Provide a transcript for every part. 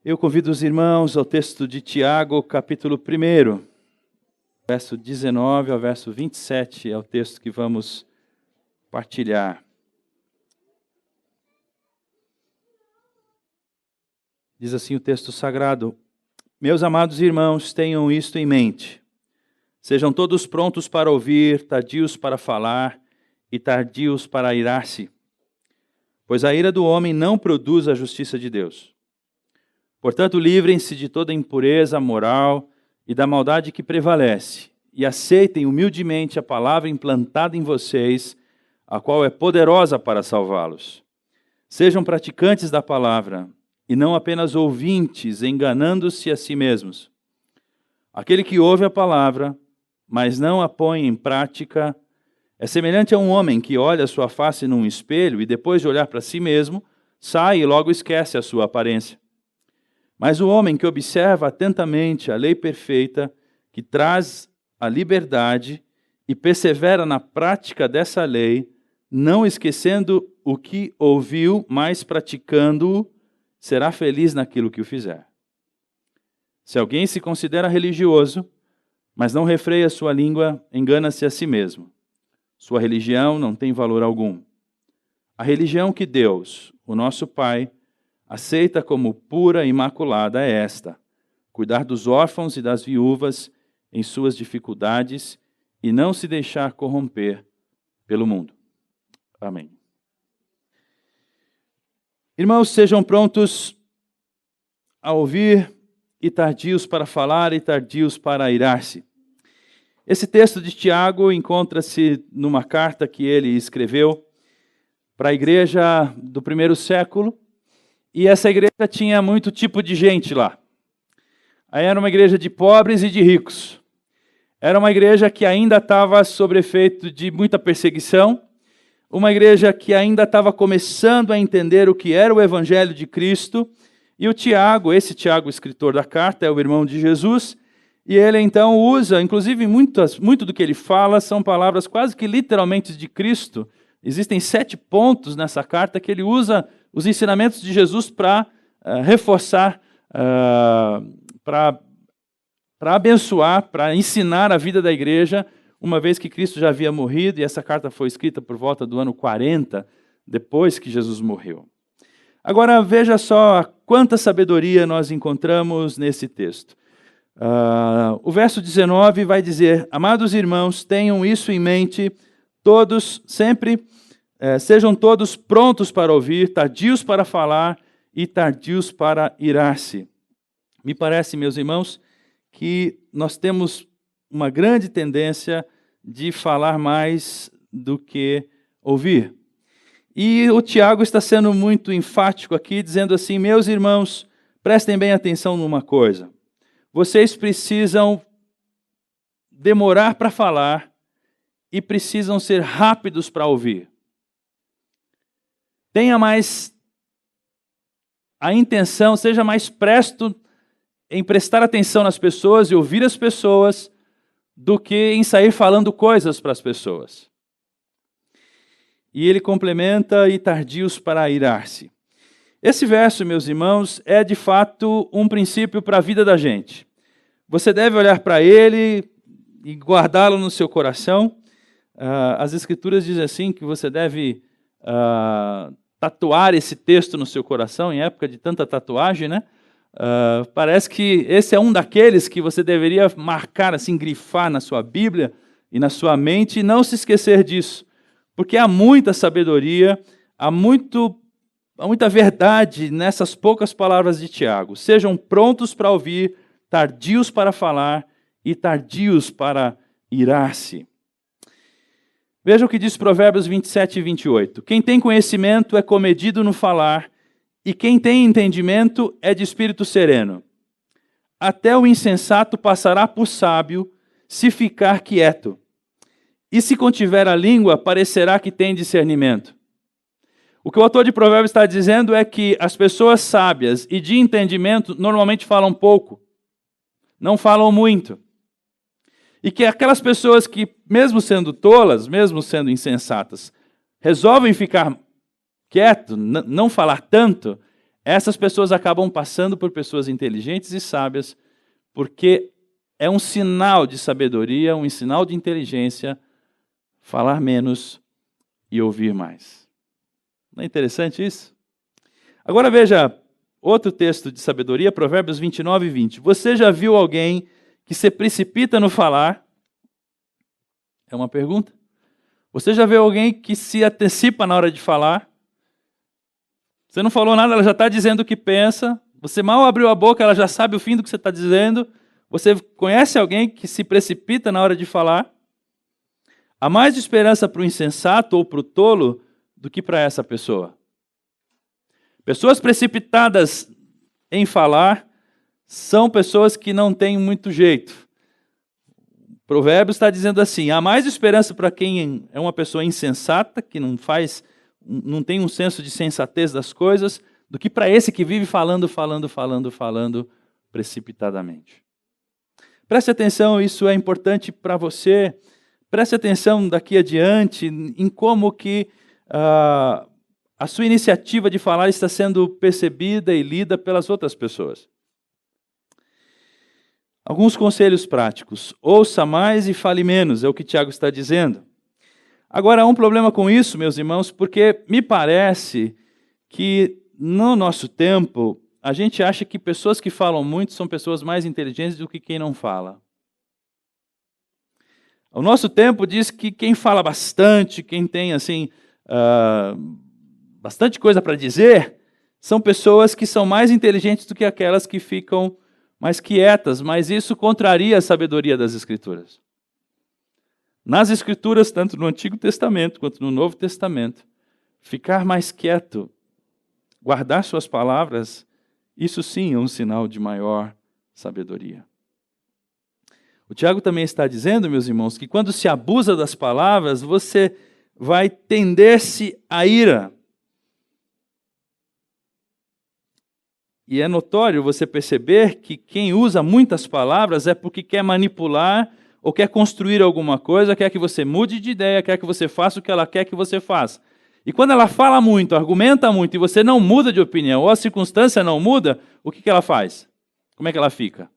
Eu convido os irmãos ao texto de Tiago, capítulo 1, verso 19 ao verso 27, é o texto que vamos partilhar. Diz assim o texto sagrado: Meus amados irmãos, tenham isto em mente. Sejam todos prontos para ouvir, tardios para falar e tardios para irar-se. Pois a ira do homem não produz a justiça de Deus. Portanto, livrem-se de toda impureza moral e da maldade que prevalece, e aceitem humildemente a palavra implantada em vocês, a qual é poderosa para salvá-los. Sejam praticantes da palavra, e não apenas ouvintes, enganando-se a si mesmos. Aquele que ouve a palavra, mas não a põe em prática, é semelhante a um homem que olha a sua face num espelho e depois de olhar para si mesmo, sai e logo esquece a sua aparência. Mas o homem que observa atentamente a lei perfeita, que traz a liberdade e persevera na prática dessa lei, não esquecendo o que ouviu, mas praticando-o, será feliz naquilo que o fizer. Se alguém se considera religioso, mas não refreia sua língua, engana-se a si mesmo. Sua religião não tem valor algum. A religião que Deus, o nosso Pai, aceita como pura e imaculada é esta: cuidar dos órfãos e das viúvas em suas dificuldades e não se deixar corromper pelo mundo. Amém. Irmãos, sejam prontos a ouvir e tardios para falar e tardios para irar-se. Esse texto de Tiago encontra-se numa carta que ele escreveu para a igreja do primeiro século, e essa igreja tinha muito tipo de gente lá. Aí era uma igreja de pobres e de ricos. Era uma igreja que ainda estava sob efeito de muita perseguição, uma igreja que ainda estava começando a entender o que era o Evangelho de Cristo, e o Tiago, esse Tiago, escritor da carta, é o irmão de Jesus, e ele então usa, inclusive muito do que ele fala são palavras quase que literalmente de Cristo. Existem 7 pontos nessa carta que ele usa os ensinamentos de Jesus para reforçar, para abençoar, para ensinar a vida da igreja, uma vez que Cristo já havia morrido, e essa carta foi escrita por volta do ano 40, depois que Jesus morreu. Agora, veja só quanta sabedoria nós encontramos nesse texto. O verso 19 vai dizer: Amados irmãos, tenham isso em mente, todos, sempre, sejam todos prontos para ouvir, tardios para falar e tardios para irar-se. Me parece, meus irmãos, que nós temos uma grande tendência de falar mais do que ouvir. E o Tiago está sendo muito enfático aqui, dizendo assim: meus irmãos, prestem bem atenção numa coisa. Vocês precisam demorar para falar e precisam ser rápidos para ouvir. Tenha mais a intenção, seja mais presto em prestar atenção nas pessoas e ouvir as pessoas do que em sair falando coisas para as pessoas. E ele complementa: e tardios para irar-se. Esse verso, meus irmãos, é de fato um princípio para a vida da gente. Você deve olhar para ele e guardá-lo no seu coração. As Escrituras dizem assim que você deve tatuar esse texto no seu coração, em época de tanta tatuagem, né? Parece que esse é um daqueles que você deveria marcar, assim, grifar na sua Bíblia e na sua mente e não se esquecer disso. Porque há muita sabedoria, há muita verdade nessas poucas palavras de Tiago. Sejam prontos para ouvir, tardios para falar e tardios para irar-se. Veja o que diz Provérbios 27 e 28. Quem tem conhecimento é comedido no falar, e quem tem entendimento é de espírito sereno. Até o insensato passará por sábio, se ficar quieto. E se contiver a língua, parecerá que tem discernimento. O que o autor de Provérbios está dizendo é que as pessoas sábias e de entendimento normalmente falam pouco, não falam muito. E que aquelas pessoas que, mesmo sendo tolas, mesmo sendo insensatas, resolvem ficar quieto, não falar tanto, Essas pessoas acabam passando por pessoas inteligentes e sábias, porque é um sinal de sabedoria, um sinal de inteligência, falar menos e ouvir mais. Não é interessante isso? Agora veja outro texto de sabedoria, Provérbios 29 e 20. Você já viu alguém que se precipita no falar? É uma pergunta. Você já viu alguém que se antecipa na hora de falar? Você não falou nada, ela já está dizendo o que pensa. Você mal abriu a boca, ela já sabe o fim do que você está dizendo. Você conhece alguém que se precipita na hora de falar? Há mais esperança para o insensato ou para o tolo do que para essa pessoa. Pessoas precipitadas em falar são pessoas que não têm muito jeito. Provérbios está dizendo assim: há mais esperança para quem é uma pessoa insensata, que não tem um senso de sensatez das coisas, do que para esse que vive falando precipitadamente. Preste atenção, isso é importante para você. Preste atenção daqui adiante em como que a sua iniciativa de falar está sendo percebida e lida pelas outras pessoas. Alguns conselhos práticos. Ouça mais e fale menos, é o que Tiago está dizendo. Agora, há um problema com isso, meus irmãos, porque me parece que no nosso tempo, a gente acha que pessoas que falam muito são pessoas mais inteligentes do que quem não fala. O nosso tempo diz que quem fala bastante, quem tem assim bastante coisa para dizer, são pessoas que são mais inteligentes do que aquelas que ficam mais quietas, mas isso contraria a sabedoria das Escrituras. Nas Escrituras, tanto no Antigo Testamento quanto no Novo Testamento, ficar mais quieto, guardar suas palavras, isso sim é um sinal de maior sabedoria. O Tiago também está dizendo, meus irmãos, que quando se abusa das palavras, você vai tender-se à ira. E é notório você perceber que quem usa muitas palavras é porque quer manipular ou quer construir alguma coisa, quer que você mude de ideia, quer que você faça o que ela quer que você faça. E quando ela fala muito, argumenta muito, e você não muda de opinião, ou a circunstância não muda, o que ela faz? Como é que ela fica?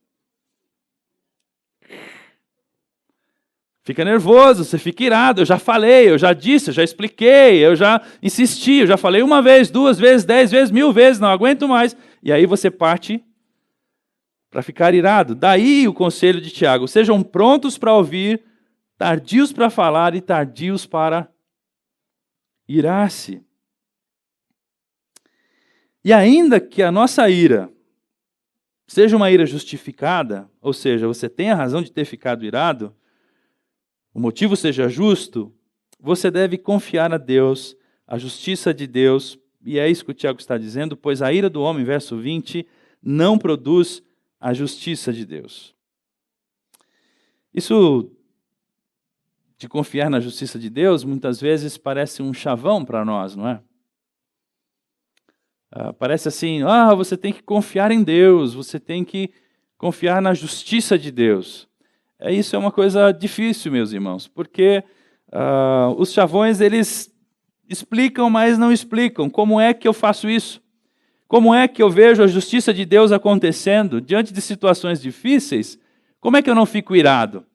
Fica nervoso, você fica irado. Eu já falei, eu já disse, eu já expliquei, eu já insisti, eu já falei uma vez, 2 vezes, 10 vezes, 1000 vezes, não aguento mais. E aí você parte para ficar irado. Daí o conselho de Tiago: sejam prontos para ouvir, tardios para falar e tardios para irar-se. E ainda que a nossa ira seja uma ira justificada, ou seja, você tem a razão de ter ficado irado, o motivo seja justo, você deve confiar a Deus, a justiça de Deus, e é isso que o Tiago está dizendo, pois a ira do homem, verso 20, não produz a justiça de Deus. Isso de confiar na justiça de Deus, muitas vezes parece um chavão para nós, não é? Parece assim, você tem que confiar em Deus, você tem que confiar na justiça de Deus. Isso é uma coisa difícil, meus irmãos, porque os chavões, eles explicam, mas não explicam. Como é que eu faço isso? Como é que eu vejo a justiça de Deus acontecendo diante de situações difíceis? Como é que eu não fico irado?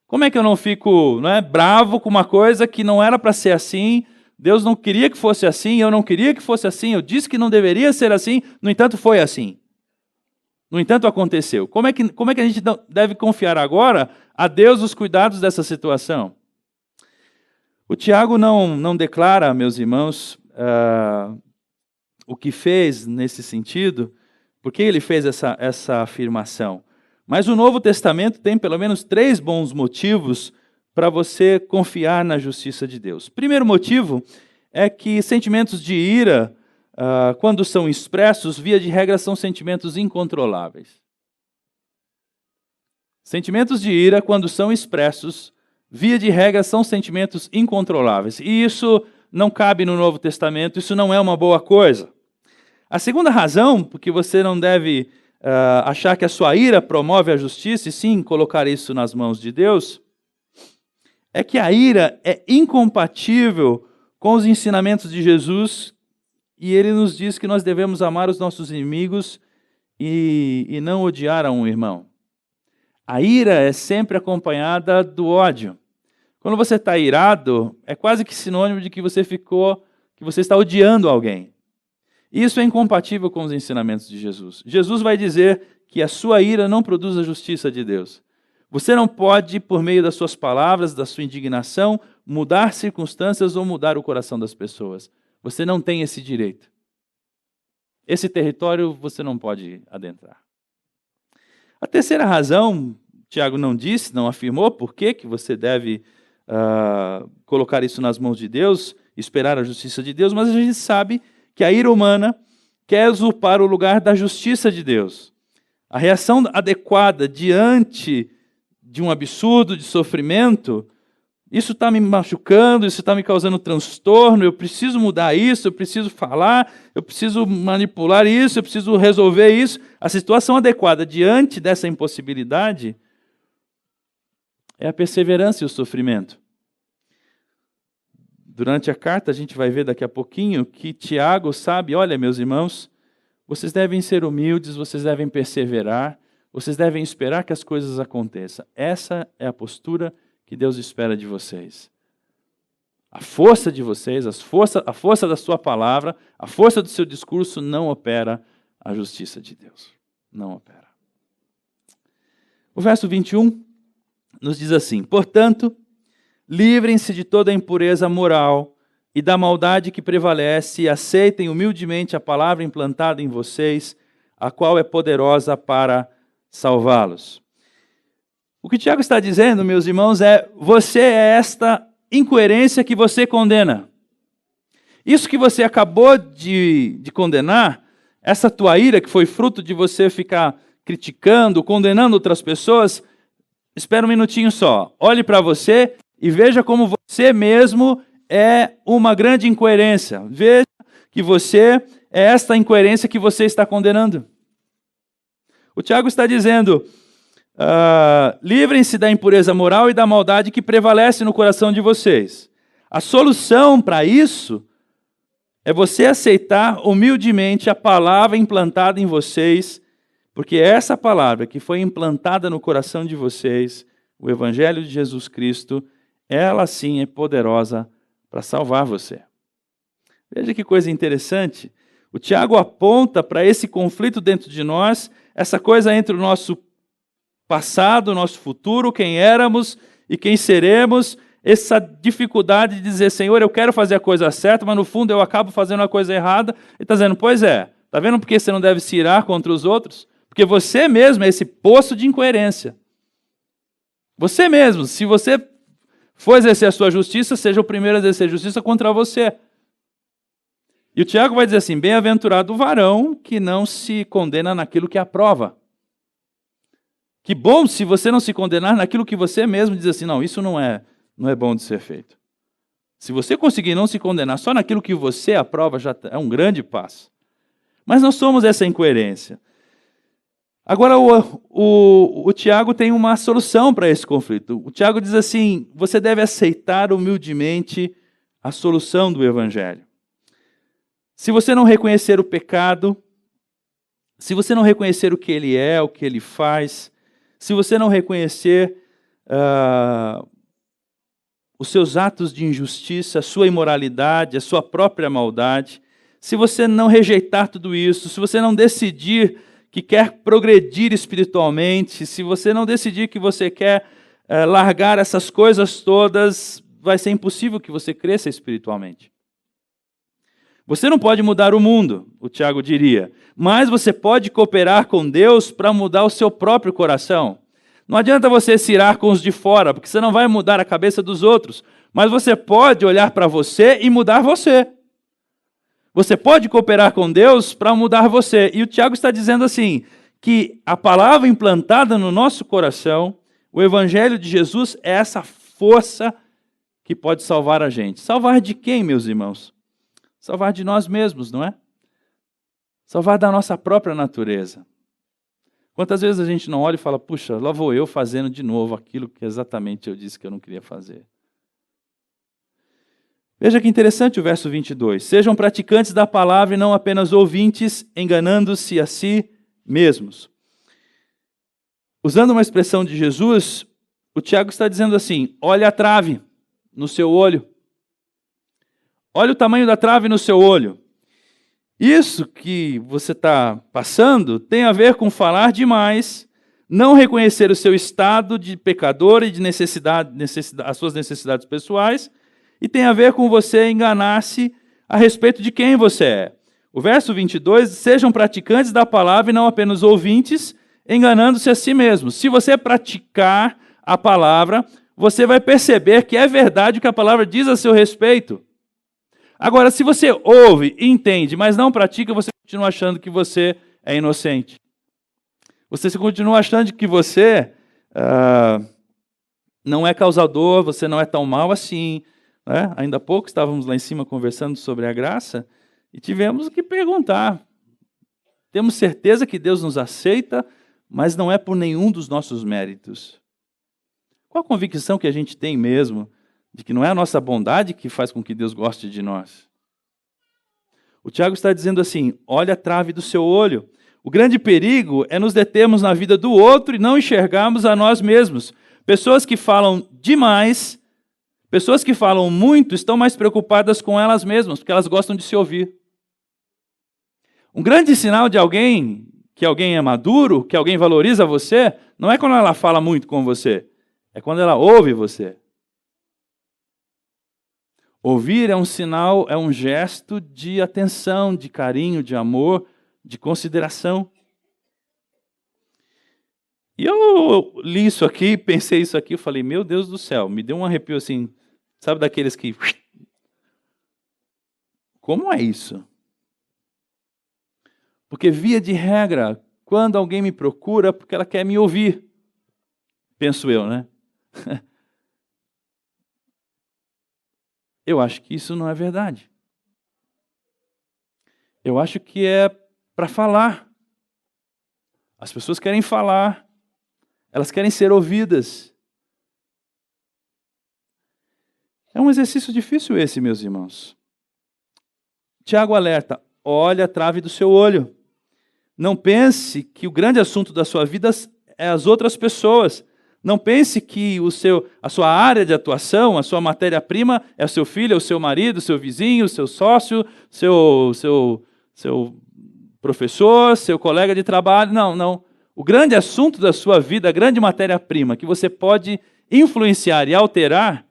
Como é que eu não fico bravo com uma coisa que não era para ser assim? Deus não queria que fosse assim, eu não queria que fosse assim, eu disse que não deveria ser assim, no entanto foi assim. No entanto aconteceu. Como é que a gente deve confiar agora a Deus os cuidados dessa situação? O Tiago não declara, meus irmãos, o que fez nesse sentido, porque ele fez essa afirmação. Mas o Novo Testamento tem pelo menos 3 bons motivos para você confiar na justiça de Deus. Primeiro motivo é que sentimentos de ira, quando são expressos, via de regra, são sentimentos incontroláveis. Sentimentos de ira, quando são expressos, via de regra, são sentimentos incontroláveis. E isso não cabe no Novo Testamento, isso não é uma boa coisa. A segunda razão, porque você não deve achar que a sua ira promove a justiça, e sim colocar isso nas mãos de Deus, é que a ira é incompatível com os ensinamentos de Jesus, e ele nos diz que nós devemos amar os nossos inimigos e não odiar a um irmão. A ira é sempre acompanhada do ódio. Quando você está irado, é quase que sinônimo de que você está odiando alguém. Isso é incompatível com os ensinamentos de Jesus. Jesus vai dizer que a sua ira não produz a justiça de Deus. Você não pode, por meio das suas palavras, da sua indignação, mudar circunstâncias ou mudar o coração das pessoas. Você não tem esse direito. Esse território você não pode adentrar. A terceira razão, Tiago não disse, não afirmou por que você deve colocar isso nas mãos de Deus, esperar a justiça de Deus, mas a gente sabe que a ira humana quer usurpar o lugar da justiça de Deus. A reação adequada diante de um absurdo, de sofrimento, isso está me machucando, isso está me causando transtorno, eu preciso mudar isso, eu preciso falar, eu preciso manipular isso, eu preciso resolver isso. A situação adequada diante dessa impossibilidade é a perseverança e o sofrimento. Durante a carta, a gente vai ver daqui a pouquinho que Tiago sabe, olha, meus irmãos, vocês devem ser humildes, vocês devem perseverar, vocês devem esperar que as coisas aconteçam. Essa é a postura que Deus espera de vocês. A força de vocês, a força da sua palavra, a força do seu discurso não opera a justiça de Deus. Não opera. O verso 21 nos diz assim: portanto, livrem-se de toda a impureza moral e da maldade que prevalece e aceitem humildemente a palavra implantada em vocês, a qual é poderosa para salvá-los. O que Tiago está dizendo, meus irmãos, você é esta incoerência que você condena. Isso que você acabou de condenar, essa tua ira que foi fruto de você ficar criticando, condenando outras pessoas, espera um minutinho só. Olhe para você e veja como você mesmo é uma grande incoerência. Veja que você é esta incoerência que você está condenando. O Tiago está dizendo, livrem-se da impureza moral e da maldade que prevalece no coração de vocês. A solução para isso é você aceitar humildemente a palavra implantada em vocês, porque essa palavra que foi implantada no coração de vocês, o Evangelho de Jesus Cristo, ela sim é poderosa para salvar você. Veja que coisa interessante. O Tiago aponta para esse conflito dentro de nós, essa coisa entre o nosso passado, o nosso futuro, quem éramos e quem seremos, essa dificuldade de dizer, Senhor, eu quero fazer a coisa certa, mas no fundo eu acabo fazendo a coisa errada. Ele está dizendo, pois é, está vendo por que você não deve se irar contra os outros? Porque você mesmo é esse poço de incoerência. Você mesmo, se você for exercer a sua justiça, seja o primeiro a exercer justiça contra você. E o Tiago vai dizer assim, bem-aventurado o varão que não se condena naquilo que aprova. Que bom se você não se condenar naquilo que você mesmo diz assim, não, isso não é bom de ser feito. Se você conseguir não se condenar só naquilo que você aprova, já é um grande passo. Mas nós somos essa incoerência. Agora, o Tiago tem uma solução para esse conflito. O Tiago diz assim, você deve aceitar humildemente a solução do Evangelho. Se você não reconhecer o pecado, se você não reconhecer o que ele é, o que ele faz, se você não reconhecer os seus atos de injustiça, a sua imoralidade, a sua própria maldade, se você não rejeitar tudo isso, se você não decidir que quer progredir espiritualmente, se você não decidir que você quer largar essas coisas todas, vai ser impossível que você cresça espiritualmente. Você não pode mudar o mundo, o Tiago diria, mas você pode cooperar com Deus para mudar o seu próprio coração. Não adianta você se irar com os de fora, porque você não vai mudar a cabeça dos outros, mas você pode olhar para você e mudar você. Você pode cooperar com Deus para mudar você. E o Tiago está dizendo assim, que a palavra implantada no nosso coração, o Evangelho de Jesus, é essa força que pode salvar a gente. Salvar de quem, meus irmãos? Salvar de nós mesmos, não é? Salvar da nossa própria natureza. Quantas vezes a gente não olha e fala, puxa, lá vou eu fazendo de novo aquilo que exatamente eu disse que eu não queria fazer. Veja que interessante o verso 22. Sejam praticantes da palavra e não apenas ouvintes, enganando-se a si mesmos. Usando uma expressão de Jesus, o Tiago está dizendo assim: olha a trave no seu olho. Olha o tamanho da trave no seu olho. Isso que você está passando tem a ver com falar demais, não reconhecer o seu estado de pecador e de as suas necessidades pessoais, e tem a ver com você enganar-se a respeito de quem você é. O verso 22, sejam praticantes da palavra e não apenas ouvintes, enganando-se a si mesmos. Se você praticar a palavra, você vai perceber que é verdade o que a palavra diz a seu respeito. Agora, se você ouve e entende, mas não pratica, você continua achando que você é inocente. Você continua achando que você não é causador, você não é tão mal assim. Né? Ainda há pouco estávamos lá em cima conversando sobre a graça e tivemos que perguntar. Temos certeza que Deus nos aceita, mas não é por nenhum dos nossos méritos. Qual a convicção que a gente tem mesmo de que não é a nossa bondade que faz com que Deus goste de nós? O Tiago está dizendo assim: olha a trave do seu olho. O grande perigo é nos determos na vida do outro e não enxergarmos a nós mesmos. Pessoas que falam demais, pessoas que falam muito, estão mais preocupadas com elas mesmas, porque elas gostam de se ouvir. Um grande sinal de alguém, que alguém é maduro, que alguém valoriza você, não é quando ela fala muito com você, é quando ela ouve você. Ouvir é um sinal, é um gesto de atenção, de carinho, de amor, de consideração. E eu li isso aqui, pensei isso aqui, eu falei, meu Deus do céu, me deu um arrepio assim, sabe daqueles que... Como é isso? Porque via de regra, quando alguém me procura, porque ela quer me ouvir, penso eu, né? Eu acho que isso não é verdade. Eu acho que é para falar. As pessoas querem falar, elas querem ser ouvidas. É um exercício difícil esse, meus irmãos. Tiago alerta, olha a trave do seu olho. Não pense que o grande assunto da sua vida é as outras pessoas. Não pense que a sua área de atuação, a sua matéria-prima é o seu filho, é o seu marido, o seu vizinho, o seu sócio, seu professor, seu colega de trabalho. Não, não. O grande assunto da sua vida, a grande matéria-prima que você pode influenciar e alterar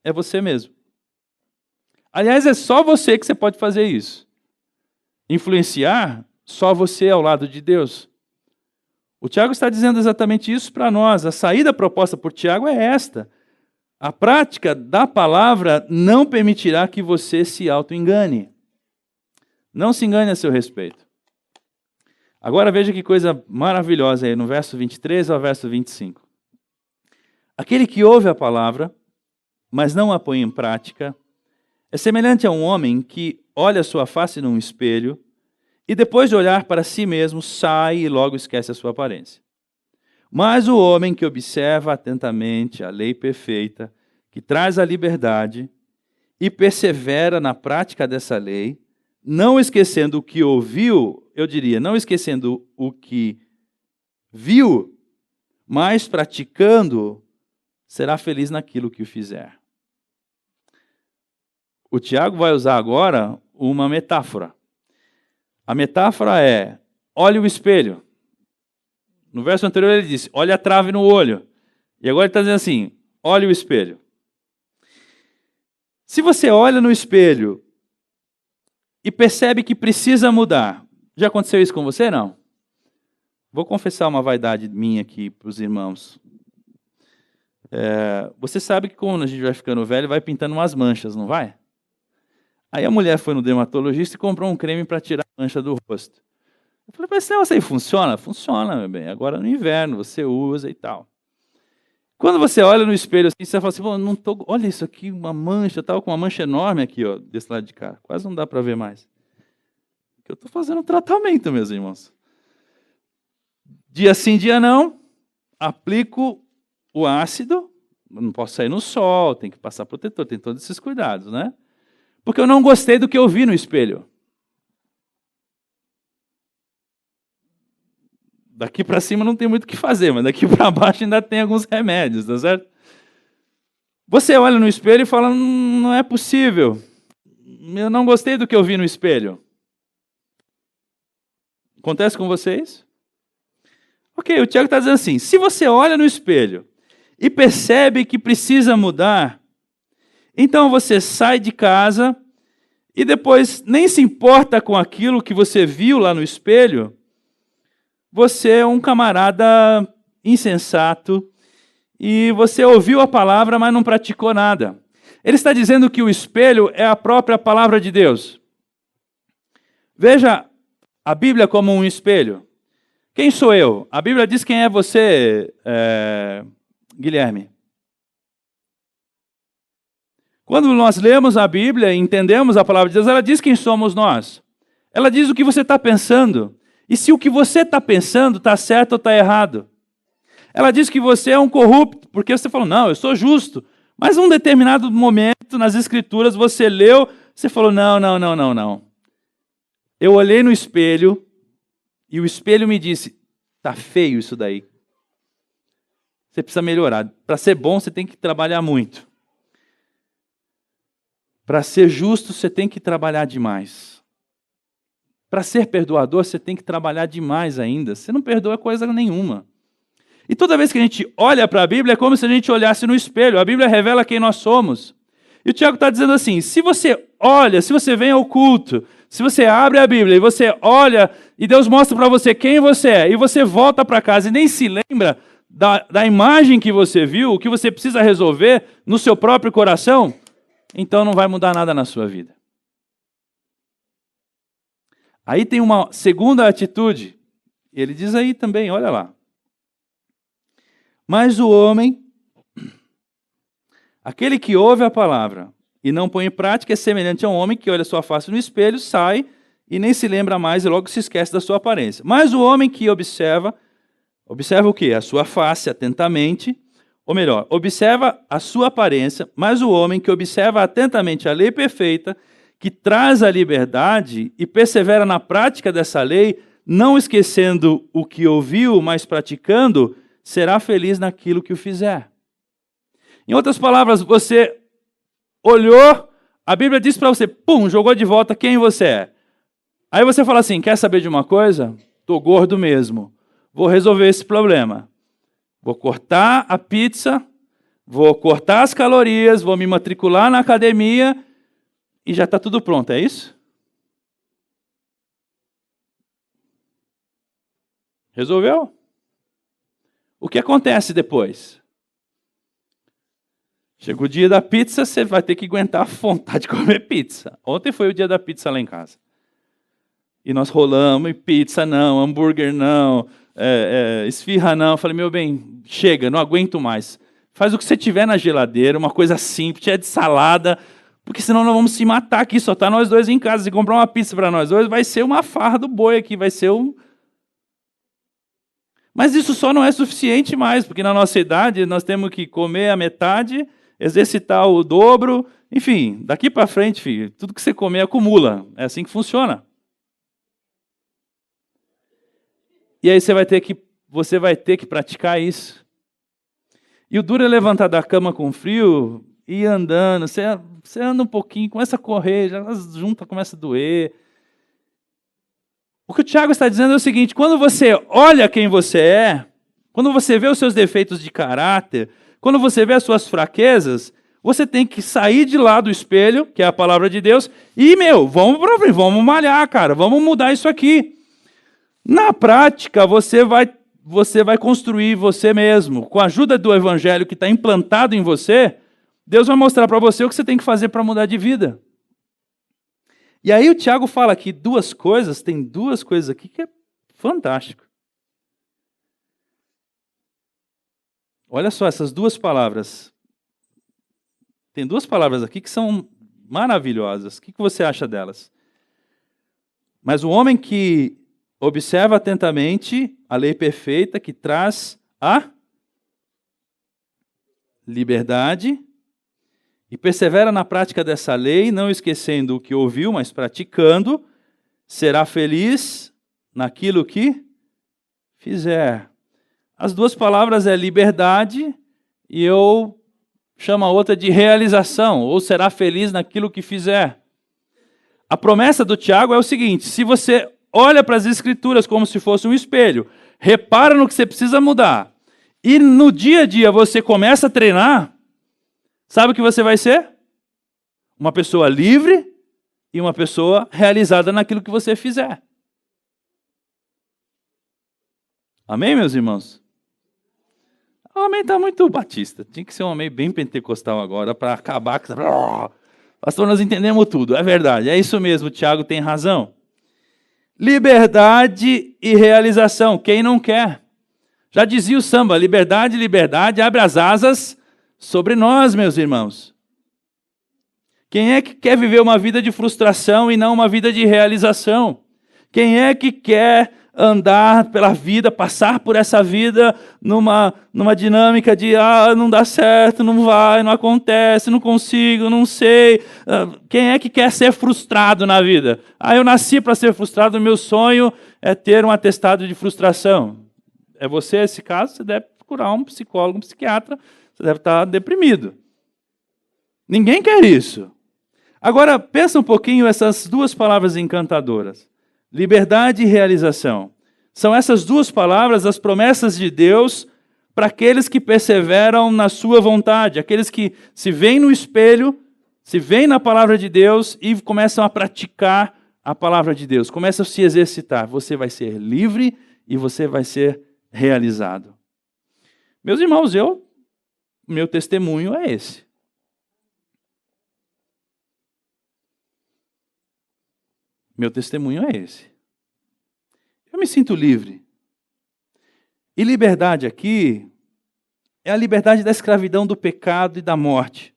é você mesmo. Aliás, é só você que você pode fazer isso. Influenciar só você ao lado de Deus. O Tiago está dizendo exatamente isso para nós. A saída proposta por Tiago é esta. A prática da palavra não permitirá que você se auto-engane. Não se engane a seu respeito. Agora veja que coisa maravilhosa aí, no verso 23 ao verso 25. Aquele que ouve a palavra, mas não a põe em prática, é semelhante a um homem que olha sua face num espelho e depois de olhar para si mesmo, sai e logo esquece a sua aparência. Mas o homem que observa atentamente a lei perfeita, que traz a liberdade, e persevera na prática dessa lei, não esquecendo o que ouviu, eu diria, não esquecendo o que viu, mas praticando, será feliz naquilo que o fizer. O Tiago vai usar agora uma metáfora. A metáfora é, olhe o espelho. No verso anterior ele disse, olhe a trave no olho. E agora ele está dizendo assim, olhe o espelho. Se você olha no espelho e percebe que precisa mudar, já aconteceu isso com você? Não? Vou confessar uma vaidade minha aqui para os irmãos. Você sabe que quando a gente vai ficando velho, vai pintando umas manchas, não vai? Aí a mulher foi no dermatologista e comprou um creme para tirar a mancha do rosto. Eu falei, mas esse negócio aí funciona? Funciona, meu bem. Agora no inverno você usa e tal. Quando você olha no espelho assim, você fala assim, não tô, olha isso aqui, uma mancha, estava com uma mancha enorme aqui, ó, desse lado de cá. Quase não dá para ver mais. Eu estou fazendo um tratamento, meus irmãos. Dia sim, dia não, aplico o ácido, não posso sair no sol, tem que passar protetor, tem todos esses cuidados, né? Porque eu não gostei do que eu vi no espelho. Daqui para cima não tem muito o que fazer, mas daqui para baixo ainda tem alguns remédios, tá certo? Você olha no espelho e fala, não é possível. Eu não gostei do que eu vi no espelho. Acontece com vocês? Ok, o Tiago está dizendo assim, se você olha no espelho e percebe que precisa mudar, então você sai de casa e depois nem se importa com aquilo que você viu lá no espelho, você é um camarada insensato e você ouviu a palavra, mas não praticou nada. Ele está dizendo que o espelho é a própria palavra de Deus. Veja a Bíblia como um espelho. Quem sou eu? A Bíblia diz quem é você, Guilherme. Quando nós lemos a Bíblia e entendemos a palavra de Deus, ela diz quem somos nós. Ela diz o que você está pensando. E se o que você está pensando está certo ou está errado. Ela diz que você é um corrupto, porque você falou, não, eu sou justo. Mas em um determinado momento, nas Escrituras, você leu, você falou, não. Eu olhei no espelho, e o espelho me disse, está feio isso daí. Você precisa melhorar. Para ser bom, você tem que trabalhar muito. Para ser justo, você tem que trabalhar demais. Para ser perdoador, você tem que trabalhar demais ainda. Você não perdoa coisa nenhuma. E toda vez que a gente olha para a Bíblia, é como se a gente olhasse no espelho. A Bíblia revela quem nós somos. E o Tiago está dizendo assim, se você olha, se você vem ao culto, se você abre a Bíblia e você olha, e Deus mostra para você quem você é, e você volta para casa e nem se lembra da imagem que você viu, o que você precisa resolver no seu próprio coração, então não vai mudar nada na sua vida. Aí tem uma segunda atitude. Ele diz aí também, olha lá. Mas o homem, aquele que ouve a palavra e não põe em prática, é semelhante a um homem que olha sua face no espelho, sai e nem se lembra mais e logo se esquece da sua aparência. Mas o homem que observa o quê? A sua face atentamente, ou melhor, observa a sua aparência, mas o homem que observa atentamente a lei perfeita, que traz a liberdade e persevera na prática dessa lei, não esquecendo o que ouviu, mas praticando, será feliz naquilo que o fizer. Em outras palavras, você olhou, a Bíblia diz para você, pum, jogou de volta quem você é. Aí você fala assim, quer saber de uma coisa? Estou gordo mesmo, vou resolver esse problema. Vou cortar a pizza, vou cortar as calorias, vou me matricular na academia e já está tudo pronto, é isso? Resolveu? O que acontece depois? Chega o dia da pizza, você vai ter que aguentar a vontade de comer pizza. Ontem foi o dia da pizza lá em casa. E nós rolamos, e pizza não, hambúrguer não, esfirra não. Eu falei, meu bem, chega, não aguento mais. Faz o que você tiver na geladeira, uma coisa simples, é de salada, porque senão nós vamos se matar aqui, só tá nós dois em casa. Se comprar uma pizza para nós dois, vai ser uma farra do boi aqui, vai ser um... Mas isso só não é suficiente mais, porque na nossa idade nós temos que comer a metade, exercitar o dobro, enfim, daqui para frente, filho, tudo que você comer acumula. É assim que funciona. E aí você vai ter que praticar isso. E o duro é levantar da cama com frio e ir andando. Você anda um pouquinho, começa a correr, já as juntas começam a doer. O que o Tiago está dizendo é o seguinte, quando você olha quem você é, quando você vê os seus defeitos de caráter, quando você vê as suas fraquezas, você tem que sair de lá do espelho, que é a palavra de Deus, e, vamos malhar, cara, vamos mudar isso aqui. Na prática, você vai construir você mesmo. Com a ajuda do evangelho que está implantado em você, Deus vai mostrar para você o que você tem que fazer para mudar de vida. E aí o Tiago fala aqui tem duas coisas aqui que é fantástico. Olha só essas duas palavras. Tem duas palavras aqui que são maravilhosas. O que você acha delas? Mas o homem que observa atentamente a lei perfeita que traz a liberdade e persevera na prática dessa lei, não esquecendo o que ouviu, mas praticando, será feliz naquilo que fizer. As duas palavras é liberdade e eu chamo a outra de realização, ou será feliz naquilo que fizer. A promessa do Tiago é o seguinte: se você olha para as Escrituras como se fosse um espelho, repara no que você precisa mudar, e no dia a dia você começa a treinar, sabe o que você vai ser? Uma pessoa livre e uma pessoa realizada naquilo que você fizer. Amém, meus irmãos? O homem está muito batista. Tinha que ser um homem bem pentecostal agora para acabar com... Pastor, nós entendemos tudo. É verdade, é isso mesmo, o Tiago tem razão. Liberdade e realização. Quem não quer? Já dizia o samba, liberdade, liberdade, abre as asas sobre nós, meus irmãos. Quem é que quer viver uma vida de frustração e não uma vida de realização? Quem é que quer andar pela vida, passar por essa vida numa dinâmica de não dá certo, não vai, não acontece, não consigo, não sei. Quem é que quer ser frustrado na vida? Eu nasci para ser frustrado, meu sonho é ter um atestado de frustração. É você esse caso? Você deve procurar um psicólogo, um psiquiatra, você deve estar deprimido. Ninguém quer isso. Agora, pensa um pouquinho essas duas palavras encantadoras. Liberdade e realização. São essas duas palavras as promessas de Deus para aqueles que perseveram na sua vontade, aqueles que se veem no espelho, se veem na palavra de Deus e começam a praticar a palavra de Deus, começam a se exercitar. Você vai ser livre e você vai ser realizado. Meus irmãos, meu testemunho é esse. Meu testemunho é esse. Eu me sinto livre. E liberdade aqui é a liberdade da escravidão do pecado e da morte.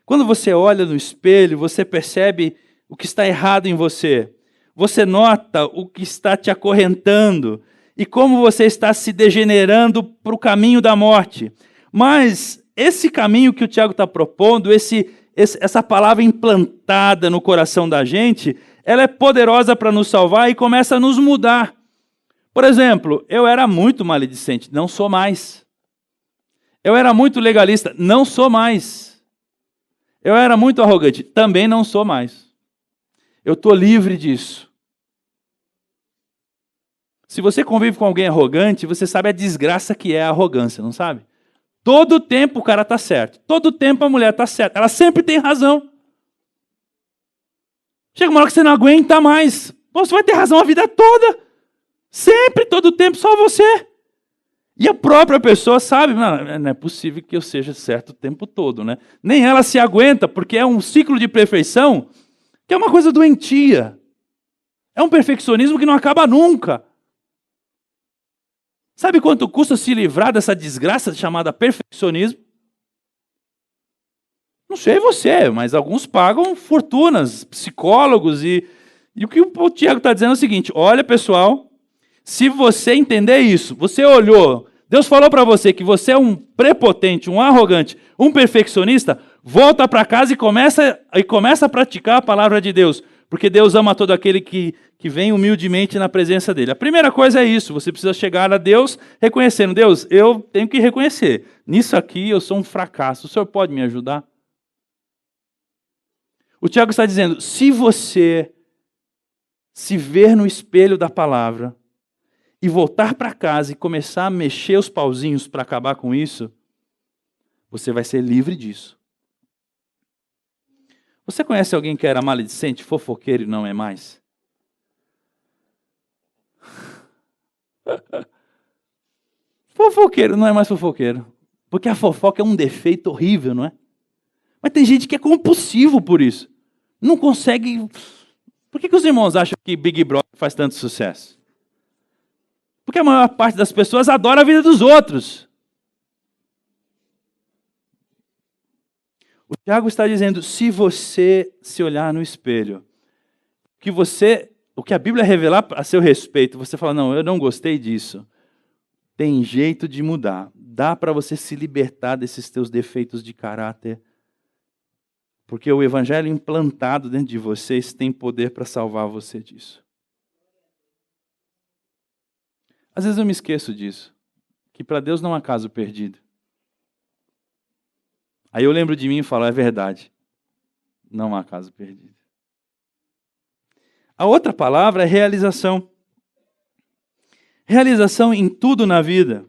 Quando você olha no espelho, você percebe o que está errado em você. Você nota o que está te acorrentando e como você está se degenerando para o caminho da morte. Mas esse caminho que o Tiago está propondo, essa palavra implantada no coração da gente, ela é poderosa para nos salvar e começa a nos mudar. Por exemplo, eu era muito maledicente, não sou mais. Eu era muito legalista, não sou mais. Eu era muito arrogante, também não sou mais. Eu estou livre disso. Se você convive com alguém arrogante, você sabe a desgraça que é a arrogância, não sabe? Todo tempo o cara está certo. Todo tempo a mulher está certa. Ela sempre tem razão. Chega uma hora que você não aguenta mais. Você vai ter razão a vida toda. Sempre, todo tempo, só você. E a própria pessoa sabe, não é possível que eu seja certo o tempo todo, né? Nem ela se aguenta, porque é um ciclo de perfeição que é uma coisa doentia. É um perfeccionismo que não acaba nunca. Sabe quanto custa se livrar dessa desgraça chamada perfeccionismo? Não sei você, mas alguns pagam fortunas, psicólogos, e o que o Tiago está dizendo é o seguinte: olha, pessoal, se você entender isso, você olhou, Deus falou para você que você é um prepotente, um arrogante, um perfeccionista, volta para casa e começa a praticar a palavra de Deus, porque Deus ama todo aquele que vem humildemente na presença dele. A primeira coisa é isso, você precisa chegar a Deus reconhecendo: Deus, eu tenho que reconhecer, nisso aqui eu sou um fracasso, o Senhor pode me ajudar? O Tiago está dizendo, se você se ver no espelho da palavra e voltar para casa e começar a mexer os pauzinhos para acabar com isso, você vai ser livre disso. Você conhece alguém que era maledicente, fofoqueiro e não é mais? Fofoqueiro não é mais fofoqueiro. Porque a fofoca é um defeito horrível, não é? Mas tem gente que é compulsivo por isso. Não consegue... Por que os irmãos acham que Big Brother faz tanto sucesso? Porque a maior parte das pessoas adora a vida dos outros. O Tiago está dizendo, se você se olhar no espelho, o que a Bíblia revelar a seu respeito, você fala, não, eu não gostei disso. tem jeito de mudar. Dá para você se libertar desses teus defeitos de caráter. Porque o evangelho implantado dentro de vocês tem poder para salvar você disso. Às vezes eu me esqueço disso. Que para Deus não há caso perdido. Aí eu lembro de mim e falo, é verdade. Não há caso perdido. A outra palavra é realização. Realização em tudo na vida.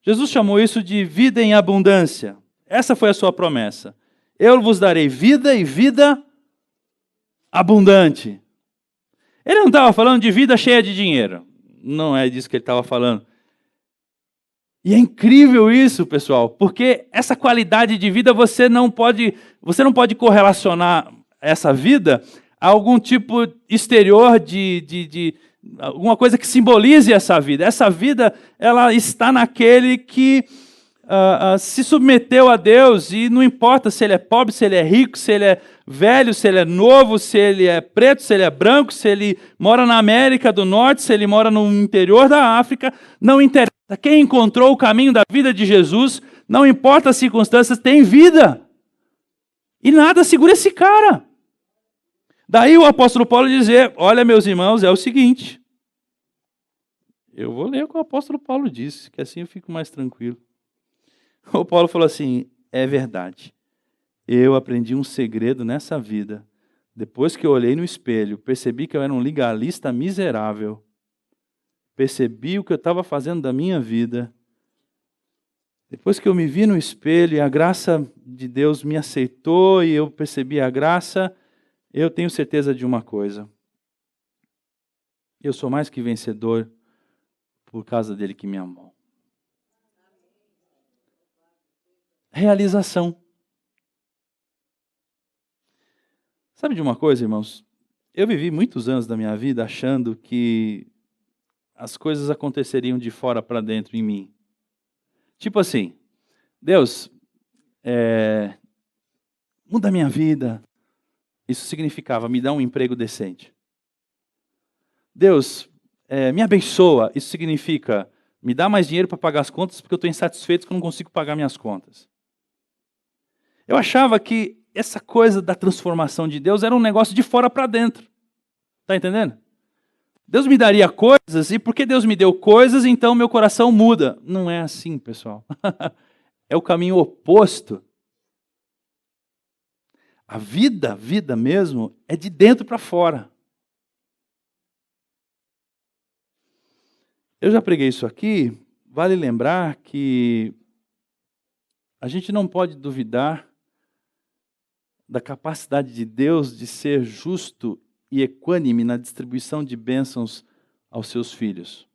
Jesus chamou isso de vida em abundância. Essa foi a sua promessa. Eu vos darei vida e vida abundante. Ele não estava falando de vida cheia de dinheiro. Não é disso que ele estava falando. E é incrível isso, pessoal, porque essa qualidade de vida você não pode correlacionar essa vida a algum tipo exterior de alguma coisa que simbolize essa vida. Essa vida, ela está naquele que se submeteu a Deus, e não importa se ele é pobre, se ele é rico, se ele é velho, se ele é novo, se ele é preto, se ele é branco, se ele mora na América do Norte, se ele mora no interior da África, não interessa. Quem encontrou o caminho da vida de Jesus, não importa as circunstâncias, tem vida. E nada segura esse cara. Daí o apóstolo Paulo dizer, olha meus irmãos, é o seguinte. Eu vou ler o que o apóstolo Paulo disse, que assim eu fico mais tranquilo. O Paulo falou assim, é verdade. Eu aprendi um segredo nessa vida. Depois que eu olhei no espelho, percebi que eu era um legalista miserável. Percebi o que eu estava fazendo da minha vida. Depois que eu me vi no espelho e a graça de Deus me aceitou e eu percebi a graça, eu tenho certeza de uma coisa. Eu sou mais que vencedor por causa dele que me amou. Realização. Sabe de uma coisa, irmãos? Eu vivi muitos anos da minha vida achando que as coisas aconteceriam de fora para dentro em mim. Tipo assim, Deus, muda a minha vida. Isso significava me dar um emprego decente. Deus, me abençoa. Isso significa me dá mais dinheiro para pagar as contas porque eu estou insatisfeito que eu não consigo pagar minhas contas. Eu achava que essa coisa da transformação de Deus era um negócio de fora para dentro. Está entendendo? Deus me daria coisas, e porque Deus me deu coisas, então meu coração muda. Não é assim, pessoal. É o caminho oposto. A vida mesmo, é de dentro para fora. Eu já preguei isso aqui, vale lembrar que a gente não pode duvidar da capacidade de Deus de ser justo e equânime na distribuição de bênçãos aos seus filhos.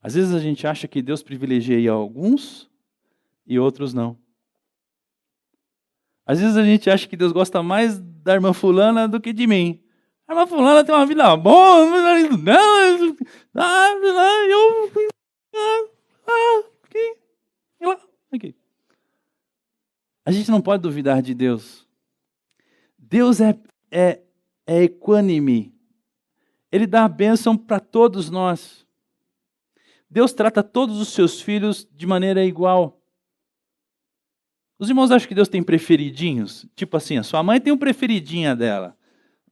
Às vezes a gente acha que Deus privilegia alguns e outros não. Às vezes a gente acha que Deus gosta mais da irmã fulana do que de mim. A irmã fulana tem uma vida boa, aqui. A gente não pode duvidar de Deus. Deus é equânime. Ele dá a bênção para todos nós. Deus trata todos os seus filhos de maneira igual. Os irmãos acham que Deus tem preferidinhos? Tipo assim, a sua mãe tem um preferidinha dela.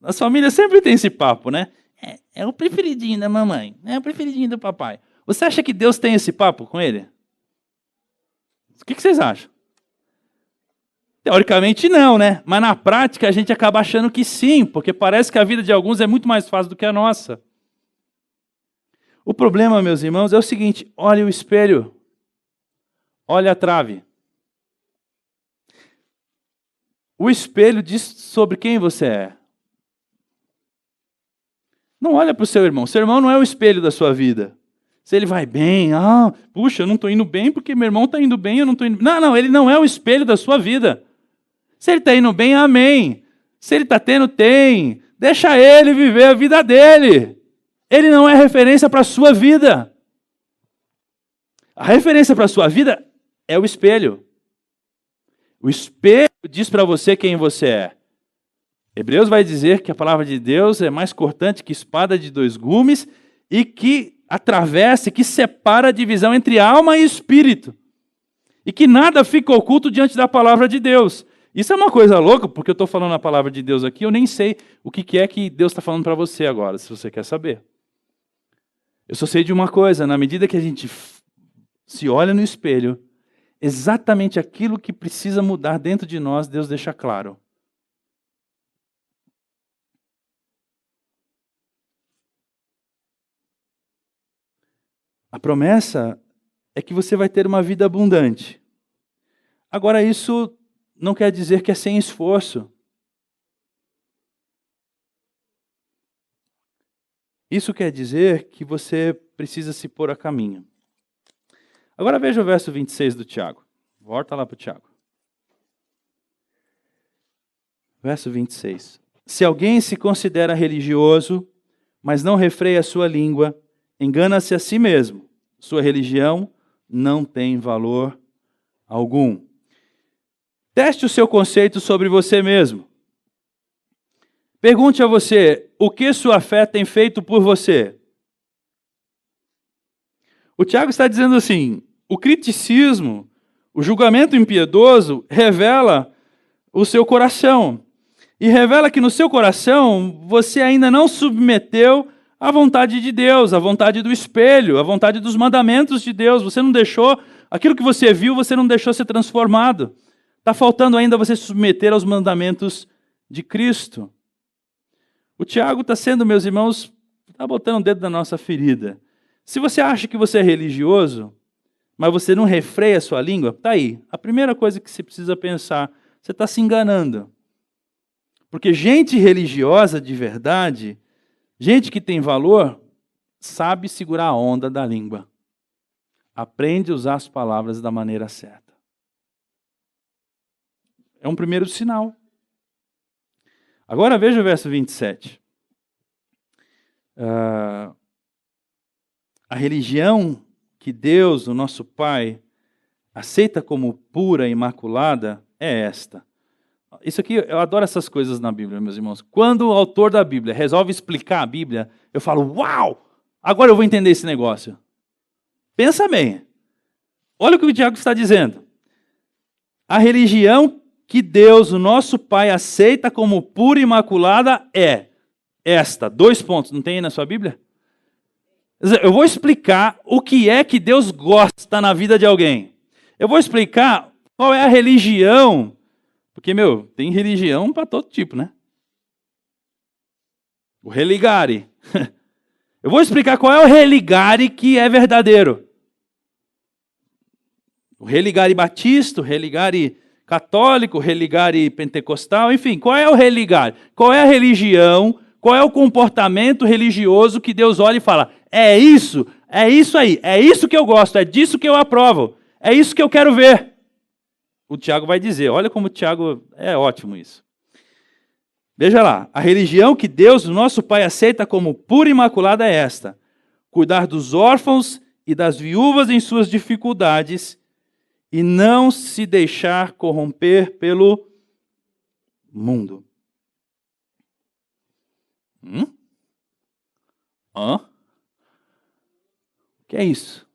As famílias sempre tem esse papo, né? É o preferidinho da mamãe, é o preferidinho do papai. Você acha que Deus tem esse papo com ele? O que vocês acham? Teoricamente não, né? Mas na prática a gente acaba achando que sim, porque parece que a vida de alguns é muito mais fácil do que a nossa. O problema, meus irmãos, é o seguinte, olha o espelho, olha a trave. O espelho diz sobre quem você é. Não olha para o seu irmão não é o espelho da sua vida. Se ele vai bem, puxa, eu não estou indo bem porque meu irmão está indo bem, eu não estou indo bem. Não, ele não é o espelho da sua vida. Se ele está indo bem, amém. Se ele está tendo, tem. Deixa ele viver a vida dele. Ele não é referência para a sua vida. A referência para a sua vida é o espelho. O espelho diz para você quem você é. Hebreus vai dizer que a palavra de Deus é mais cortante que espada de dois gumes e que atravessa e que separa a divisão entre alma e espírito. E que nada fica oculto diante da palavra de Deus. Isso é uma coisa louca, porque eu estou falando a palavra de Deus aqui, eu nem sei o que é que Deus está falando para você agora, se você quer saber. Eu só sei de uma coisa, na medida que a gente se olha no espelho, exatamente aquilo que precisa mudar dentro de nós, Deus deixa claro. A promessa é que você vai ter uma vida abundante. Agora, isso não quer dizer que é sem esforço. Isso quer dizer que você precisa se pôr a caminho. Agora veja o verso 26 do Tiago. Volta lá para o Tiago. Verso 26. Se alguém se considera religioso, mas não refreia a sua língua, engana-se a si mesmo. Sua religião não tem valor algum. Teste o seu conceito sobre você mesmo. Pergunte a você, o que sua fé tem feito por você? O Tiago está dizendo assim, o criticismo, o julgamento impiedoso revela o seu coração. E revela que no seu coração você ainda não submeteu à vontade de Deus, à vontade do espelho, à vontade dos mandamentos de Deus. Você não deixou, aquilo que você viu, você não deixou ser transformado. Está faltando ainda você se submeter aos mandamentos de Cristo. O Tiago está sendo, meus irmãos, está botando o dedo na nossa ferida. Se você acha que você é religioso, mas você não refreia a sua língua, está aí. A primeira coisa que você precisa pensar, você está se enganando. Porque gente religiosa de verdade, gente que tem valor, sabe segurar a onda da língua. Aprende a usar as palavras da maneira certa. É um primeiro sinal. Agora veja o verso 27. A religião que Deus, o nosso Pai, aceita como pura e imaculada é esta. Isso aqui, eu adoro essas coisas na Bíblia, meus irmãos. Quando o autor da Bíblia resolve explicar a Bíblia, eu falo, uau! Agora eu vou entender esse negócio. Pensa bem. Olha o que o Tiago está dizendo. A religião que Deus, o nosso Pai, aceita como pura e imaculada é esta. 2 pontos, não tem aí na sua Bíblia? Eu vou explicar o que é que Deus gosta na vida de alguém. Eu vou explicar qual é a religião, porque, tem religião para todo tipo, né? O religare. Eu vou explicar qual é o religare que é verdadeiro. O religare batista, o religare católico, o religare pentecostal, enfim, qual é o religare? Qual é a religião? Qual é o comportamento religioso que Deus olha e fala, é isso aí, é isso que eu gosto, é disso que eu aprovo, é isso que eu quero ver. O Tiago vai dizer, olha como o Tiago, é ótimo isso. Veja lá, a religião que Deus, o nosso Pai, aceita como pura e imaculada é esta, cuidar dos órfãos e das viúvas em suas dificuldades e não se deixar corromper pelo mundo. O que é isso?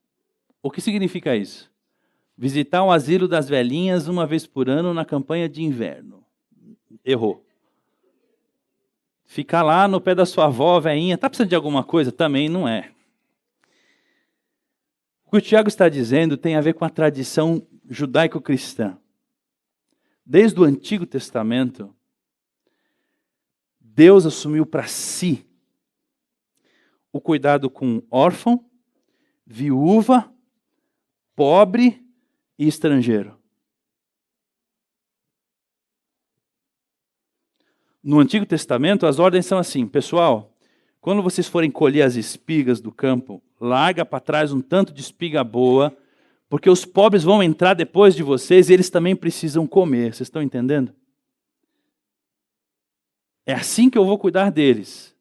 O que significa isso? Visitar o asilo das velhinhas uma vez por ano na campanha de inverno. Errou. Ficar lá no pé da sua avó, velhinha, está precisando de alguma coisa? Também não é. O que o Tiago está dizendo tem a ver com a tradição judaico-cristã. Desde o Antigo Testamento, Deus assumiu para si o cuidado com órfão, viúva, pobre e estrangeiro. No Antigo Testamento, as ordens são assim, pessoal, quando vocês forem colher as espigas do campo, larga para trás um tanto de espiga boa, porque os pobres vão entrar depois de vocês e eles também precisam comer. Vocês estão entendendo? É assim que eu vou cuidar deles.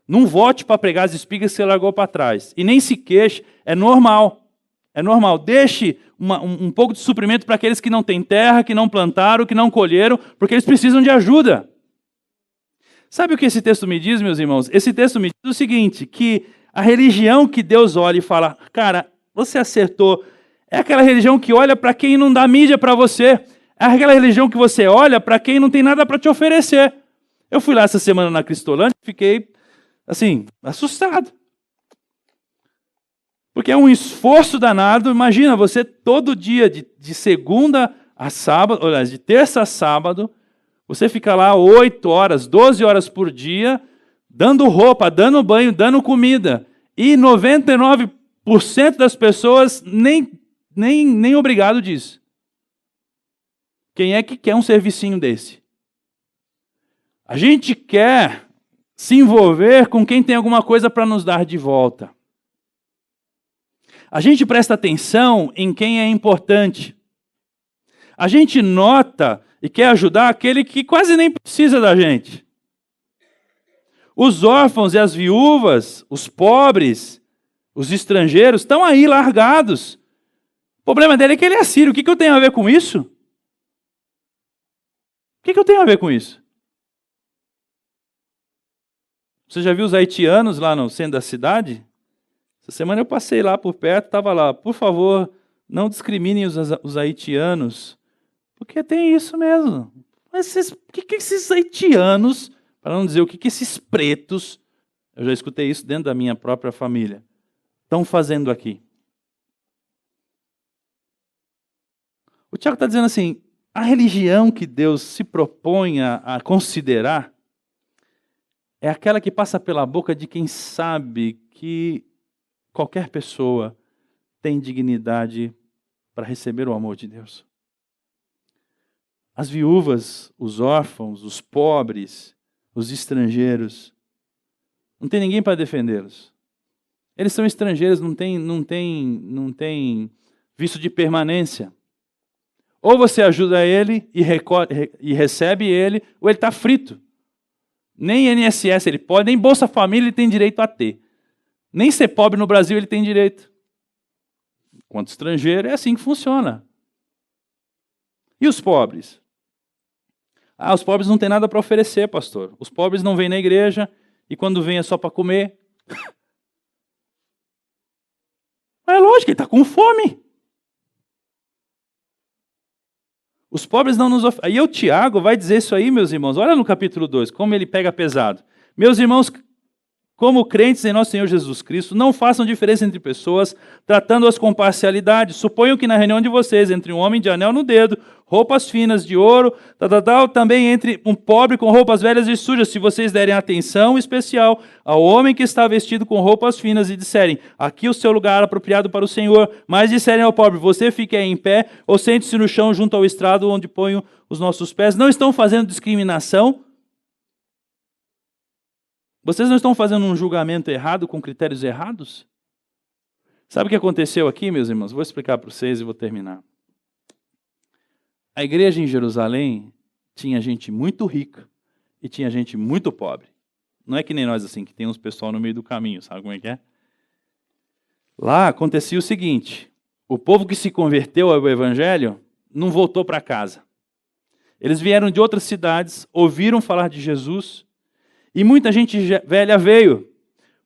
Não volte para pregar as espigas que você largou para trás. E nem se queixe, é normal. É normal. Deixe um pouco de suprimento para aqueles que não têm terra, que não plantaram, que não colheram, porque eles precisam de ajuda. Sabe o que esse texto me diz, meus irmãos? Esse texto me diz o seguinte, que A religião que Deus olha e fala, cara, você acertou. É aquela religião que olha para quem não dá mídia para você. É aquela religião que você olha para quem não tem nada para te oferecer. Eu fui lá essa semana na Cristolândia e fiquei, assim, assustado. Porque é um esforço danado. Imagina, você todo dia, de segunda a sábado, aliás, de terça a sábado, você fica lá 8 horas, 12 horas por dia, dando roupa, dando banho, dando comida. E 99% das pessoas nem obrigado diz. Quem é que quer um servicinho desse? A gente quer se envolver com quem tem alguma coisa para nos dar de volta. A gente presta atenção em quem é importante. A gente nota e quer ajudar aquele que quase nem precisa da gente. Os órfãos e as viúvas, os pobres, os estrangeiros estão aí largados. O problema dele é que ele é sírio. O que eu tenho a ver com isso? O que eu tenho a ver com isso? Você já viu os haitianos lá no centro da cidade? Essa semana eu passei lá por perto, estava lá. Por favor, não discriminem os haitianos. Porque tem isso mesmo. Mas o que esses haitianos, para não dizer o que esses pretos, eu já escutei isso dentro da minha própria família, estão fazendo aqui? O Tiago está dizendo assim, a religião que Deus se propõe a considerar é aquela que passa pela boca de quem sabe que qualquer pessoa tem dignidade para receber o amor de Deus. As viúvas, os órfãos, os pobres, os estrangeiros, não tem ninguém para defendê-los. Eles são estrangeiros, não tem visto de permanência. Ou você ajuda ele e recebe ele, ou ele está frito. Nem INSS ele pode, nem Bolsa Família ele tem direito a ter. Nem ser pobre no Brasil ele tem direito. Enquanto estrangeiro, é assim que funciona. E os pobres? Os pobres não têm nada para oferecer, pastor. Os pobres não vêm na igreja e quando vêm é só para comer. É lógico, ele está com fome. Os pobres não nos oferecem. Aí o Tiago vai dizer isso aí, meus irmãos. Olha no capítulo 2, como ele pega pesado. Meus irmãos, como crentes em nosso Senhor Jesus Cristo, não façam diferença entre pessoas, tratando-as com parcialidade. Suponham que na reunião de vocês, entre um homem de anel no dedo, roupas finas de ouro, também entre um pobre com roupas velhas e sujas, se vocês derem atenção especial ao homem que está vestido com roupas finas e disserem, aqui o seu lugar apropriado para o Senhor, mas disserem ao pobre, você fique aí em pé, ou sente-se no chão junto ao estrado onde ponho os nossos pés. Não estão fazendo discriminação? Vocês não estão fazendo um julgamento errado com critérios errados? Sabe o que aconteceu aqui, meus irmãos? Vou explicar para vocês e vou terminar. A igreja em Jerusalém tinha gente muito rica e tinha gente muito pobre. Não é que nem nós assim, que tem uns pessoal no meio do caminho, sabe como é que é? Lá acontecia o seguinte, o povo que se converteu ao evangelho não voltou para casa. Eles vieram de outras cidades, ouviram falar de Jesus e muita gente velha veio.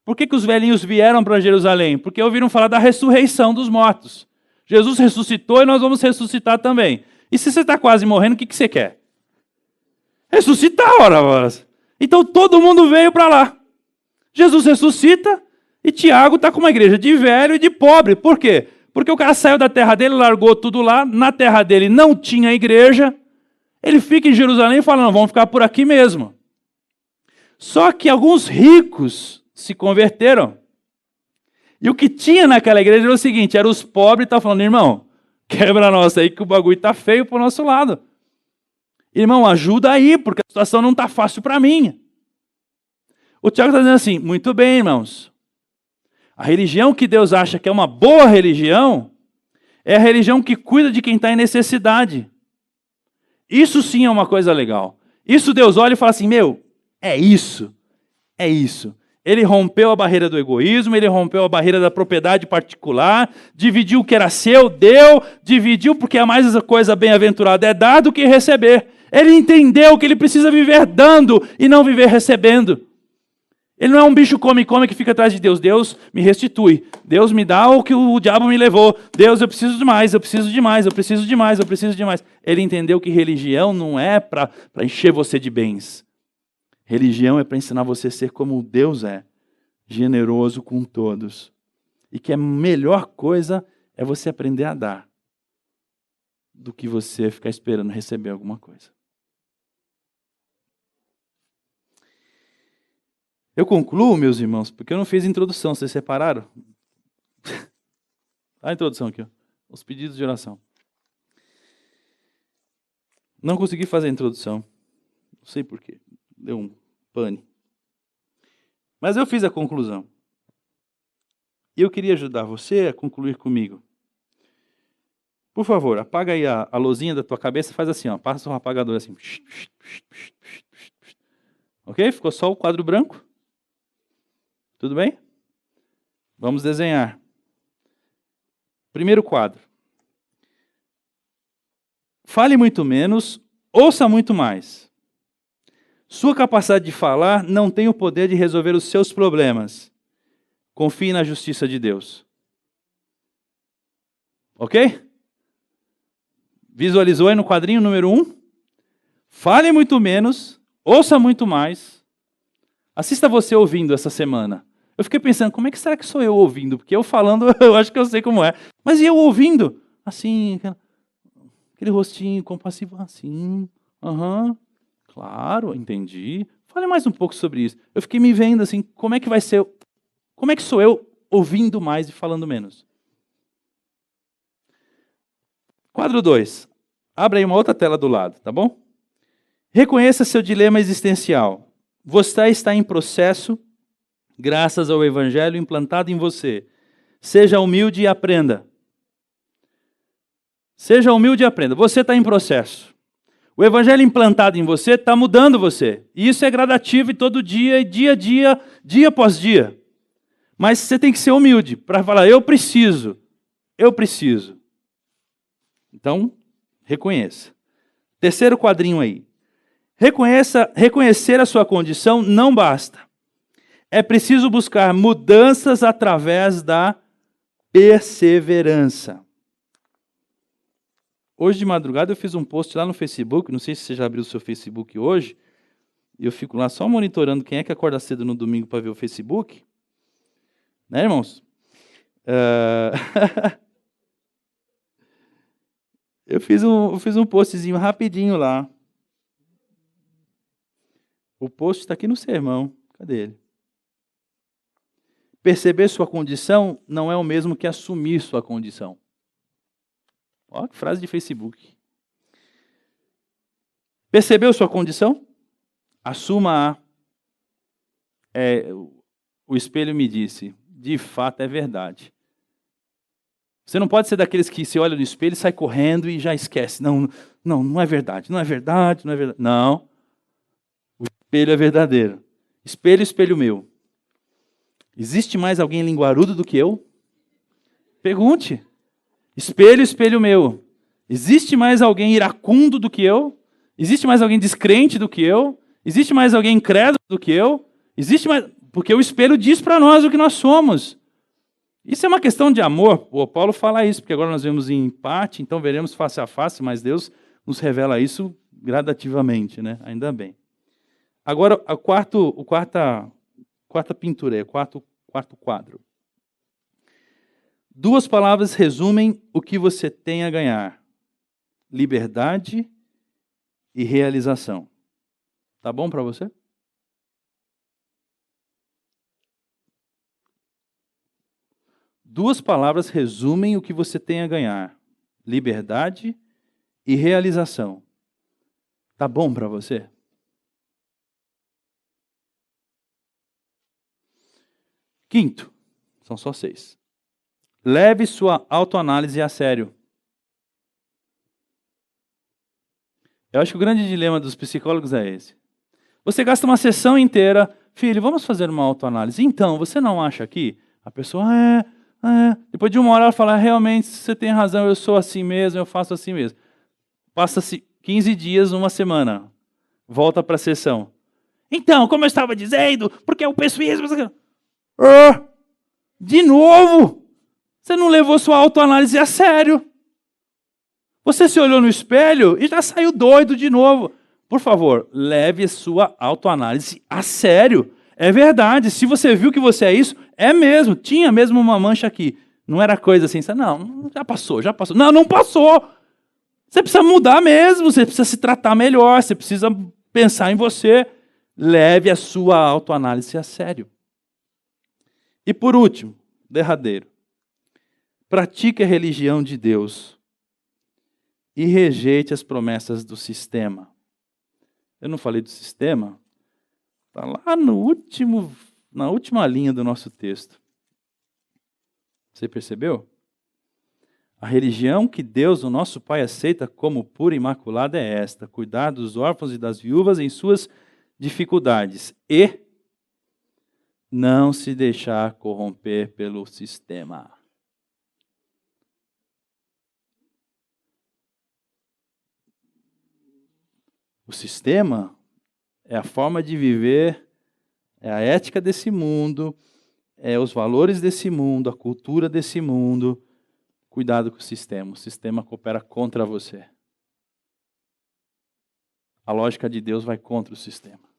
Por que os velhinhos vieram para Jerusalém? Porque ouviram falar da ressurreição dos mortos. Jesus ressuscitou e nós vamos ressuscitar também. E se você está quase morrendo, o que você quer? Ressuscitar, ora. Então todo mundo veio para lá. Jesus ressuscita e Tiago está com uma igreja de velho e de pobre. Por quê? Porque o cara saiu da terra dele, largou tudo lá, na terra dele não tinha igreja, ele fica em Jerusalém e fala, não, vamos ficar por aqui mesmo. Só que alguns ricos se converteram. E o que tinha naquela igreja era o seguinte, eram os pobres que estavam falando, irmão, quebra nós aí que o bagulho está feio para o nosso lado. Irmão, ajuda aí, porque a situação não está fácil para mim. O Tiago está dizendo assim, muito bem, irmãos. A religião que Deus acha que é uma boa religião é a religião que cuida de quem está em necessidade. Isso sim é uma coisa legal. Isso Deus olha e fala assim, é isso. Ele rompeu a barreira do egoísmo, ele rompeu a barreira da propriedade particular, dividiu o que era seu, deu, dividiu porque a mais coisa bem-aventurada é dar do que receber. Ele entendeu que ele precisa viver dando e não viver recebendo. Ele não é um bicho come que fica atrás de Deus. Deus me restitui. Deus me dá o que o diabo me levou. Deus, eu preciso de mais, eu preciso de mais, eu preciso de mais, eu preciso de mais. Ele entendeu que religião não é para encher você de bens. Religião é para ensinar você a ser como Deus é, generoso com todos. E que a melhor coisa é você aprender a dar, do que você ficar esperando receber alguma coisa. Eu concluo, meus irmãos, porque eu não fiz introdução, vocês separaram? A introdução aqui, ó. Os pedidos de oração. Não consegui fazer a introdução. Não sei porquê. Deu um pane. Mas eu fiz a conclusão. E eu queria ajudar você a concluir comigo. Por favor, apaga aí a luzinha da tua cabeça, faz assim, ó, passa um apagador assim. Ok? Ficou só o quadro branco? Tudo bem? Vamos desenhar. Primeiro quadro. Fale muito menos, ouça muito mais. Sua capacidade de falar não tem o poder de resolver os seus problemas. Confie na justiça de Deus. Ok? Visualizou aí no quadrinho número 1? Fale muito menos, ouça muito mais. Assista você ouvindo essa semana. Eu fiquei pensando, como é que será que sou eu ouvindo? Porque eu falando, eu acho que eu sei como é. Mas e eu ouvindo? Assim, aquele rostinho compassivo, assim. Claro, entendi. Fale mais um pouco sobre isso. Eu fiquei me vendo assim, como é que vai ser? Como é que sou eu ouvindo mais e falando menos? Quadro 2. Abra aí uma outra tela do lado, tá bom? Reconheça seu dilema existencial. Você está em processo, graças ao Evangelho implantado em você. Seja humilde e aprenda. Seja humilde e aprenda. Você está em processo. O Evangelho implantado em você está mudando você. E isso é gradativo e todo dia, e dia a dia, dia após dia. Mas você tem que ser humilde para falar, eu preciso. Então, reconheça. Terceiro quadrinho aí. Reconhecer a sua condição não basta. É preciso buscar mudanças através da perseverança. Hoje de madrugada eu fiz um post lá no Facebook, não sei se você já abriu o seu Facebook hoje, e eu fico lá só monitorando quem é que acorda cedo no domingo para ver o Facebook. Né, irmãos? Eu fiz um postzinho rapidinho lá. O post está aqui no sermão. Cadê ele? Perceber sua condição não é o mesmo que assumir sua condição. Olha que frase de Facebook. Percebeu sua condição? Assuma-a. O espelho me disse, de fato é verdade. Você não pode ser daqueles que se olha no espelho e sai correndo e já esquece. Não é verdade, não é verdade, não é verdade. Não. O espelho é verdadeiro. Espelho, espelho meu. Existe mais alguém linguarudo do que eu? Pergunte. Espelho, espelho meu. Existe mais alguém iracundo do que eu? Existe mais alguém descrente do que eu? Existe mais alguém incrédulo do que eu? Existe mais... Porque o espelho diz para nós o que nós somos. Isso é uma questão de amor. O Paulo fala isso, porque agora nós vemos em empate, então veremos face a face, mas Deus nos revela isso gradativamente, né? Ainda bem. Agora, a quarta pintura, o quarto quadro. 2 palavras resumem o que você tem a ganhar. Liberdade e realização. Tá bom para você? Duas palavras resumem o que você tem a ganhar. Liberdade e realização. Tá bom para você? Quinto, são só 6. Leve sua autoanálise a sério. Eu acho que o grande dilema dos psicólogos é esse. Você gasta uma sessão inteira, filho, vamos fazer uma autoanálise. Então, você não acha que a pessoa depois de 1 hora ela fala, realmente, você tem razão, eu sou assim mesmo, eu faço assim mesmo. Passa-se 15 dias, 1 semana, volta para a sessão. Então, como eu estava dizendo, porque eu penso isso... De novo, você não levou sua autoanálise a sério. Você se olhou no espelho e já saiu doido de novo. Por favor, leve sua autoanálise a sério. É verdade, se você viu que você é isso, é mesmo, tinha mesmo uma mancha aqui. Não era coisa assim, não, já passou, já passou. Não, não passou. Você precisa mudar mesmo, você precisa se tratar melhor, você precisa pensar em você. Leve a sua autoanálise a sério. E por último, derradeiro, pratique a religião de Deus e rejeite as promessas do sistema. Eu não falei do sistema? Está lá na última linha do nosso texto. Você percebeu? A religião que Deus, o nosso Pai, aceita como pura e imaculada é esta: cuidar dos órfãos e das viúvas em suas dificuldades e não se deixar corromper pelo sistema. O sistema é a forma de viver, é a ética desse mundo, é os valores desse mundo, a cultura desse mundo. Cuidado com o sistema coopera contra você. A lógica de Deus vai contra o sistema.